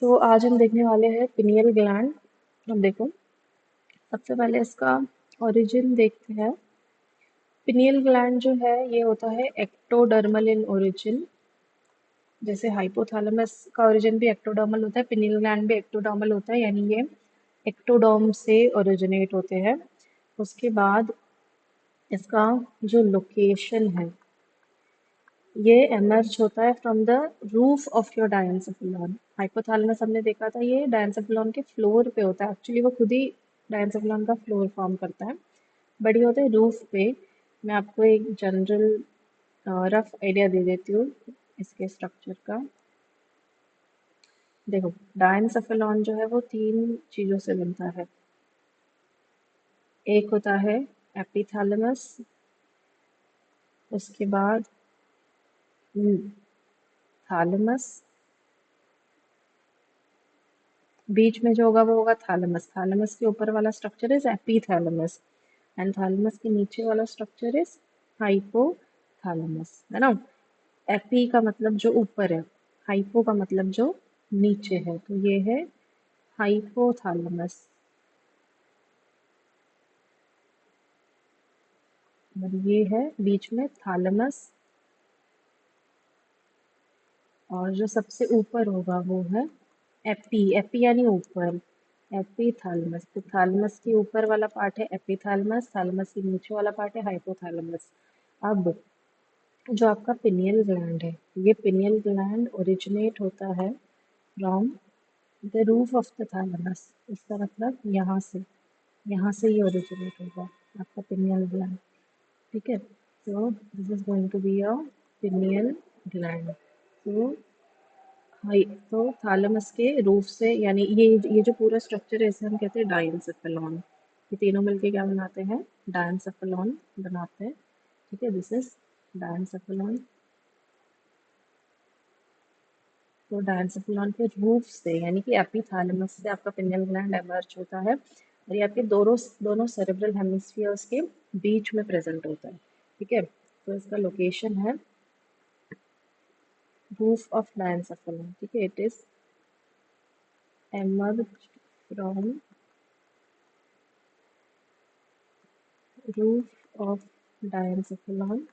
तो आज हम देखने वाले हैं पिनियल ग्लैंड। अब देखो, सबसे पहले इसका ओरिजिन देखते हैं। पिनियल ग्लैंड जो है ये होता है एक्टोडर्मल इन ओरिजिन। जैसे हाइपोथैलेमस का ओरिजिन भी एक्टोडर्मल होता है, पिनियल ग्लैंड भी एक्टोडर्मल होता है, यानी ये एक्टोडर्म से ओरिजिनेट होते हैं। उसके बाद इसका जो लोकेशन है ये एमर्ज होता है from the roof of your diencephalon. Hypothalamus हमने देखा था, ये डायंसेफिलॉन के फ्लोर पे होता है। एक्चुअली वो खुद ही डायंसेफिलॉन का फ्लोर फॉर्म करता है, बट ये होता है रूफ पे। मैं आपको एक जनरल रफ आइडिया दे देती हूँ इसके स्ट्रक्चर का। देखो, डायंसेफिलॉन जो है वो तीन चीज़ों से बनता है। एक होता है एपिथैलेमस, उसके बाद थैलेमस, बीच में जो होगा वो होगा थैलेमस। थैलेमस के ऊपर वाला स्ट्रक्चर इज एपीथैलेमस एंड थैलेमस के नीचे वाला स्ट्रक्चर इज हाइपोथैलेमस, है ना। एपी का मतलब जो ऊपर है, हाइपो का मतलब जो नीचे है, तो ये है हाइपोथैलेमस और ये है बीच में थैलेमस, और जो सबसे ऊपर होगा वो है एपी। एपी यानी ऊपर, एपीथैलेमस। तो थैलेमस के ऊपर वाला पार्ट है एपीथैलेमस, थैलेमस के नीचे वाला पार्ट है हाइपोथैलेमस। अब जो आपका पिनियल ग्लैंड है, ये पिनियल ग्लैंड ओरिजिनेट होता है from the roof of the thalamus. इसका मतलब यहाँ से ये ओरिजिनेट होगा आपका पिनियल ग्लैंड। ठीक है, so this is going to be a pineal gland। तो हाई, तो थैलेमस के रूफ से, यानी ये जो पूरा स्ट्रक्चर है इसे हम कहते हैं डायंसेफेलॉन। ये तीनों मिलके क्या बनाते हैं? डायंसेफेलॉन बनाते हैं। ठीक है, दिस इज डायंसेफेलॉन। तो डायंसेफेलॉन के रूफ से, यानी कि एपीथैलेमस से आपका पिनियल ग्लैंड एमर्ज होता है और ये आपके दोनों दोनों सेरेब्रल हेमिस्फीयर्स के बीच में प्रेजेंट होता है। ठीक है, तो इसका लोकेशन है रूफ ऑफ डायंसेफेलॉन। ठीक है, it is emerged from roof of diencephalon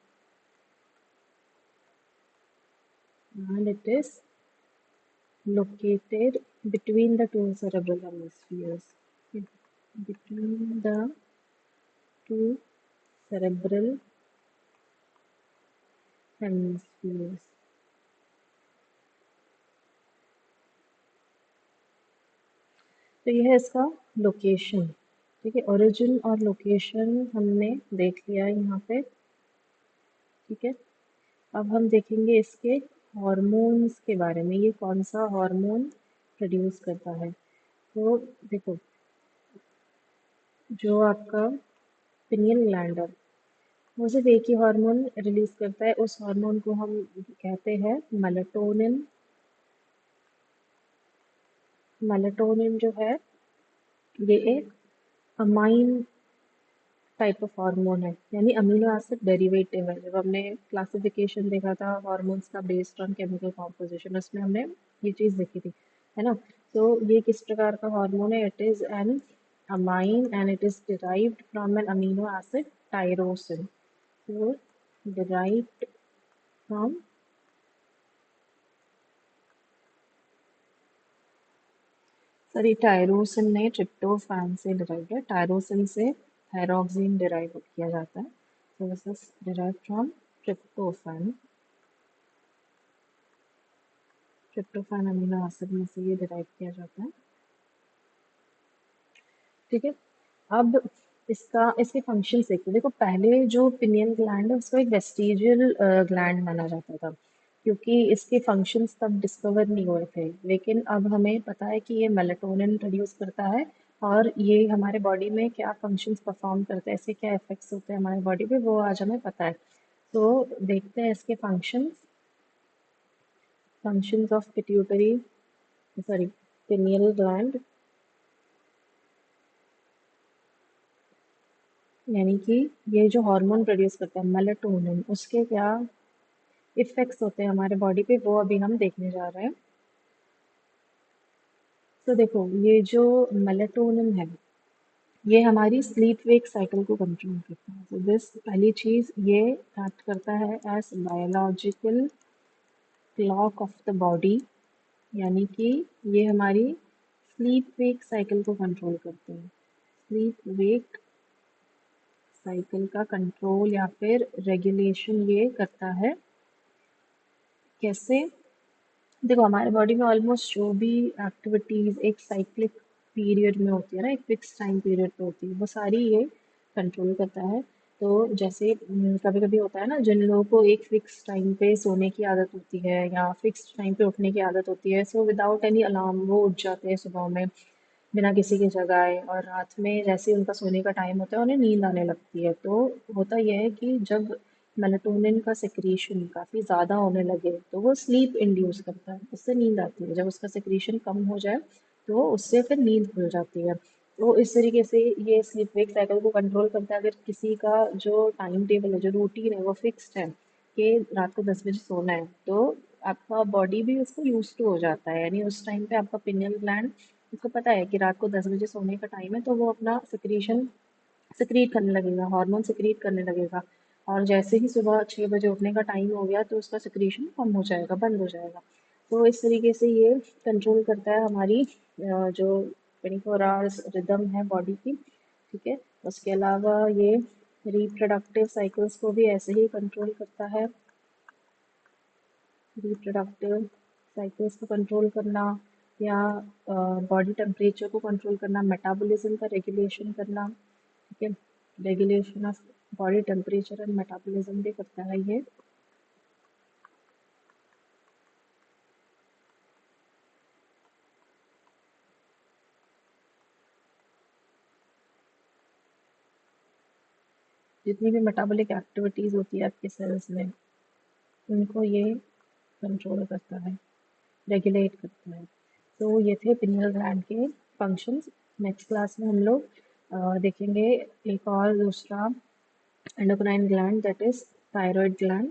and it is located between the two cerebral hemispheres. Between the two cerebral hemispheres. तो यह है इसका लोकेशन। ठीक है, ओरिजिन और लोकेशन हमने देख लिया यहाँ पे। ठीक है, अब हम देखेंगे इसके हॉर्मोन्स के बारे में, ये कौन सा हार्मोन प्रोड्यूस करता है। तो देखो, जो आपका पिनियल ग्लैंड है वो सिर्फ एक ही हार्मोन रिलीज करता है, उस हार्मोन को हम कहते हैं मेलेटोनिन। मेलेटोनिन जो है ये एक अमाइन टाइप ऑफ हार्मोन है, यानी अमीनो एसिड डेरिवेटिव है। जब हमने क्लासिफिकेशन देखा था हार्मोन्स का बेस्ड ऑन केमिकल कॉम्पोजिशन, उसमें हमने ये चीज़ देखी थी, है ना। तो ये किस प्रकार का हार्मोन है? It is an amine and it is derived from an amino acid tyrosine. तो डिराइव्ड फ्रॉम, सॉरी, टायरोसिन ने ट्रिप्टोफैन से डिराइव है। टायरोसिन से थायरोक्सिन डिराइव किया जाता है। तो this is derive from tryptophan. Tryptophan amino acid में से ये डिराइव किया जाता है। ठीक है, अब इसके फंक्शंस देखते हैं। देखो, पहले जो पिनियल ग्लैंड है उसको एक वेस्टिजियल ग्लैंड माना जाता था, क्योंकि इसके फंक्शंस तब डिस्कवर नहीं हुए थे। लेकिन अब हमें पता है कि ये मेलेटोनिन प्रोड्यूस करता है और ये हमारे बॉडी में क्या फंक्शंस परफॉर्म करता है, इससे क्या इफेक्ट्स होते हैं हमारी बॉडी पे, वो आज हमें पता है। तो देखते हैं इसके functions of pituitary, sorry, pineal gland. यानी कि ये जो हार्मोन प्रोड्यूस करता है मेलेटोनिन, उसके क्या इफेक्ट्स होते हैं हमारे बॉडी पे, वो अभी हम देखने जा रहे हैं। तो देखो ये जो मेलेटोनिन है ये हमारी स्लीप वेक साइकिल को कंट्रोल करता है। तो दिस पहली चीज़ ये एक्ट करता है as biological clock of the body, यानी कि ये हमारी स्लीप वेक साइकिल को कंट्रोल करते हैं। स्लीप वेक साइकिल का कंट्रोल या फिर रेगुलेशन ये करता है। कैसे? देखो हमारे बॉडी में ऑलमोस्ट जो भी एक्टिविटीज़ एक साइक्लिक पीरियड में होती है ना, एक फिक्स टाइम पीरियड पे होती है, वो सारी ये कंट्रोल करता है। तो जैसे कभी कभी होता है ना, जिन लोगों को एक फिक्स टाइम पे सोने की आदत होती है या फिक्स टाइम पे उठने की आदत होती है, सो विदाउट एनी अलार्म वो उठ जाते हैं सुबह में बिना किसी की जगाए, और रात में जैसे ही उनका सोने का टाइम होता है उन्हें नींद आने लगती है। तो होता यह है कि जब मेलाटोनिन का सेक्रीशन काफ़ी ज़्यादा होने लगे तो वो स्लीप इंड्यूस करता है, उससे नींद आती है। जब उसका सेक्रीशन कम हो जाए तो उससे फिर नींद खुल जाती है। तो इस तरीके से ये स्लीप वेक साइकिल को कंट्रोल करता है। अगर किसी का जो टाइम टेबल है, जो रूटीन है, वो फिक्स्ड है कि रात को 10 बजे सोना है, तो आपका बॉडी भी उसको यूज टू हो जाता है। यानी उस टाइम पे आपका पिनियल ग्लैंड, उसको पता है कि रात को 10 बजे सोने का टाइम है, तो वो अपना सिक्रीशन सिक्रीट करने लगेगा, हार्मोन सिक्रीट करने लगेगा। और जैसे ही सुबह 6 बजे उठने का टाइम हो गया तो उसका सिक्रीशन कम हो जाएगा, बंद हो जाएगा। तो इस तरीके से ये कंट्रोल करता है हमारी जो 24 आवर्स रिदम है बॉडी की। ठीक है। उसके अलावा ये रिप्रोडक्टिव साइकिल्स को भी ऐसे ही कंट्रोल करता है। रिप्रोडक्टिव साइकिल्स को कंट्रोल करना या बॉडी टेम्परेचर को कंट्रोल करना, मेटाबॉलिज्म का रेगुलेशन करना। ठीक है। Regulation of body temperature and metabolism भी करता है ये। जितनी भी मेटाबॉलिक एक्टिविटीज़ होती है आपके सेल्स में, उनको ये कंट्रोल करता है, रेगुलेट करता है। तो ये थे पिनियल ग्लैंड के फंक्शंस। नेक्स्ट क्लास में हम लोग देखेंगे एक और दूसरा endocrine gland, that is thyroid gland.